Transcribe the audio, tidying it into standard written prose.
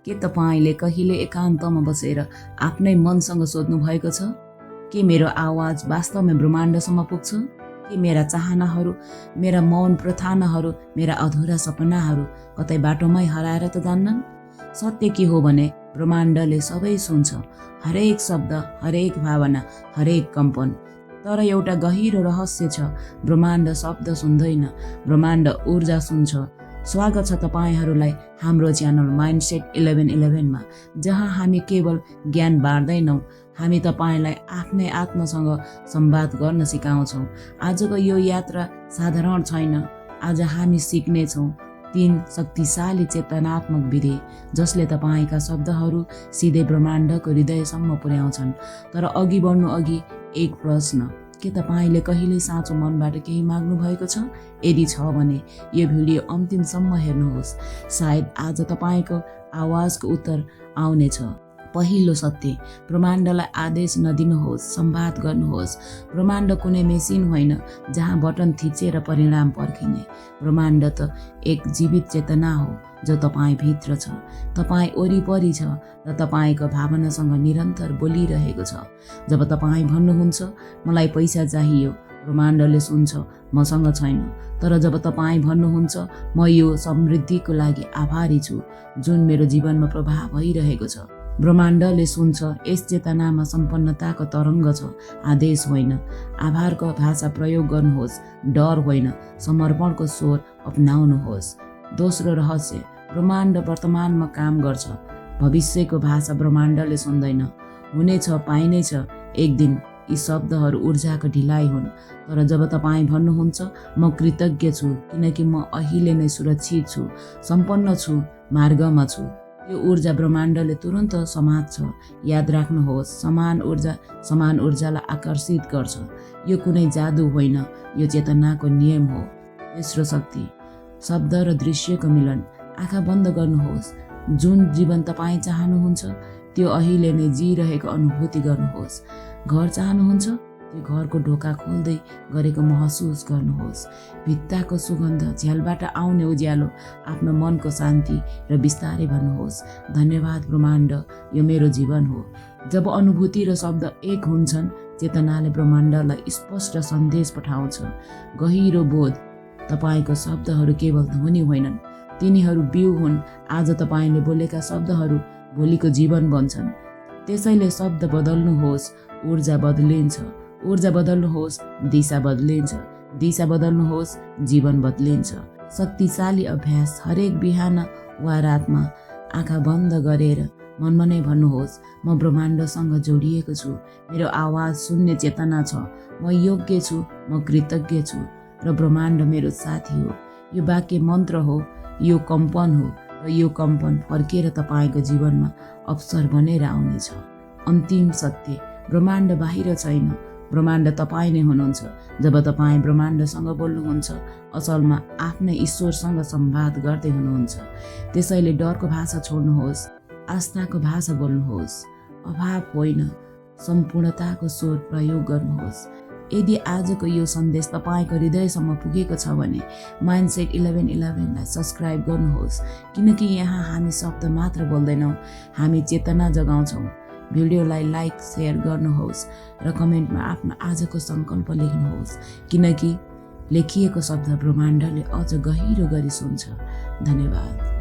के तपाईले कहिले एकान्तमा बसेर आफ्नै मनसँग सोध्नु भएको छ के मेरो आवाज वास्तवमै ब्रह्माण्डसम्म पुग्छ? के मेरा चाहनाहरू, मेरा मौन प्रार्थनाहरू, मेरा अधुरा सपनाहरू कतै बाटोमै हराएर त जान्नन्? सत्य के हो भने ब्रह्माण्डले सबै सुन्छ, हरेक शब्द, हरेक भावना, हरेक कम्पन। तर एउटा गहिरो रहस्य छ, ब्रह्माण्ड शब्द सुन्दैन, ब्रह्माण्ड ऊर्जा सुन्छ। स्वागत छ तपाईहरूलाई हाम्रो च्यानल माइन्डसेट 1111 मा, जहाँ हामी केवल ज्ञान बाँड्दैनौँ, हामी तपाईलाई आफ्नै आत्मासँग संवाद गर्न सिकाउँछौँ। आजको यो यात्रा साधारण छैन। आज हामी सिक्नेछौँ 3 शक्तिशाली चेतनात्मक विधि जसले तपाईका शब्दहरू सिधै ब्रह्माण्डको हृदयसम्म पुर्याउँछन्। तर अघि बढ्नु अघि एक प्रश्न, के तपाईले कहिले साँचो मनबाट केही माग्नु भएको छ? यदि छ भने यो भिडियो अन्तिमसम्म हेर्नुहोस्। सायद आज तपाईको आवाजको उत्तर आउनेछ। पहिलो सत्य, ब्रह्माण्डलाई आदेश नदिनुहोस्, संवाद गर्नुहोस्। ब्रह्माण्ड कुनै मेसिन होइन जहाँ बटन थिचेर परिणाम पर्खिने। ब्रह्माण्ड त एक जीवित चेतना हो जो तपाईँ भित्र छ, तपाईँ वरिपरि छ र तपाईको भावनासँग निरन्तर बोलिरहेको छ। जब तपाईँ भन्नुहुन्छ मलाई पैसा चाहियो, ब्रह्माण्डले सुन्छ मसँग छैन। तर जब तपाईँ भन्नुहुन्छ म यो समृद्धिको लागि आभारी छु जुन मेरो जीवनमा प्रभाव भइरहेको छ, ब्रह्माण्डले सुन्छ। यस चेतनामा सम्पन्नताको तरङ्ग छ, आदेश होइन। आभारको भाषा प्रयोग गर्नुहोस्, डर होइन, समर्पणको स्वर अपनाउनुहोस्। दोस्रो रहस्य, ब्रह्माण्ड वर्तमानमा काम गर्छ, भविष्यको भाषा ब्रह्माण्डले सुन्दैन। हुनेछ, पाइनेछ, एक दिन यी शब्दहरू ऊर्जाको ढिलाइ हुन्। तर जब तपाईँ भन्नुहुन्छ म कृतज्ञ छु किनकि म अहिले नै सुरक्षित छु, सम्पन्न छु, मार्गमा छु, यो ऊर्जा ब्रह्माण्डले तुरन्त समात्छ। याद राख्नुहोस्, समान ऊर्जा समान ऊर्जालाई आकर्षित गर्छ। यो कुनै जादु होइन, यो चेतनाको नियम हो। तेस्रो शक्ति, शब्द र दृश्यको मिलन। आँखा बन्द गर्नुहोस्। जुन जीवन तपाईँ चाहनुहुन्छ त्यो अहिले नै जिरहेको अनुभूति गर्नुहोस्। घर चाहनुहुन्छ, त्यो घरको ढोका खोल्दै गरेको महसुस गर्नुहोस्। भित्ताको सुगन्ध, झ्यालबाट आउने उज्यालो, आफ्नो मनको शान्ति र बिस्तारै भन्नुहोस् धन्यवाद ब्रह्माण्ड, यो मेरो जीवन हो। जब अनुभूति र शब्द एक हुन्छन्, चेतनाले ब्रह्माण्डलाई स्पष्ट सन्देश पठाउँछ। गहिरो बोध, तपाईको शब्दहरू केवल ध्वनि होइनन्, तिनीहरू बिउ हुन्। आज तपाईले बोलेका शब्दहरू भोलिको जीवन बन्छन्। त्यसैले शब्द बदल्नुहोस्, ऊर्जा बदलिन्छ। ऊर्जा बदल्नुहोस्, दिशा बदलिन्छ। दिशा बदल्नुहोस्, जीवन बदलिन्छ। शक्तिशाली अभ्यास, हरेक बिहान वा रातमा आँखा बन्द गरेर मनमा नै भन्नुहोस् म ब्रह्माण्डसँग जोडिएको छु, मेरो आवाज सुन्ने चेतना छ, म योग्य छु, म कृतज्ञ छु र ब्रह्माण्ड मेरो साथी हो। यो वाक्य मन्त्र हो, यो कम्पन हो र यो कम्पन फर्केर तपाईको जीवनमा अवसर बनेर आउनेछ। अन्तिम सत्य, ब्रह्माण्ड बाहिर छैन, ब्रह्माण्ड तपाईँ नै हुनुहुन्छ। जब तपाईँ ब्रह्माण्डसँग बोल्नुहुन्छ, असलमा आफ्नै ईश्वरसँग संवाद गर्दै हुनुहुन्छ। त्यसैले डरको भाषा छोड्नुहोस्, आस्थाको भाषा बोल्नुहोस्। अभाव होइन, सम्पूर्णताको स्वर प्रयोग गर्नुहोस्। यदि आजको यो सन्देश तपाईको हृदयसम्म पुगेको छ भने माइन्डसेट 1111 लाई सब्स्क्राइब गर्नुहोस्, किनकि यहाँ हामी शब्द मात्र बोल्दैनौँ, हामी चेतना जगाउँछौँ। भिडियोलाई लाइक, सेयर गर्नुहोस् र कमेन्टमा आफ्नो आजको सङ्कल्प लेख्नुहोस्, किनकि लेखिएको शब्द ब्रह्माण्डले अझ गहिरो गरी सुन्छ। धन्यवाद।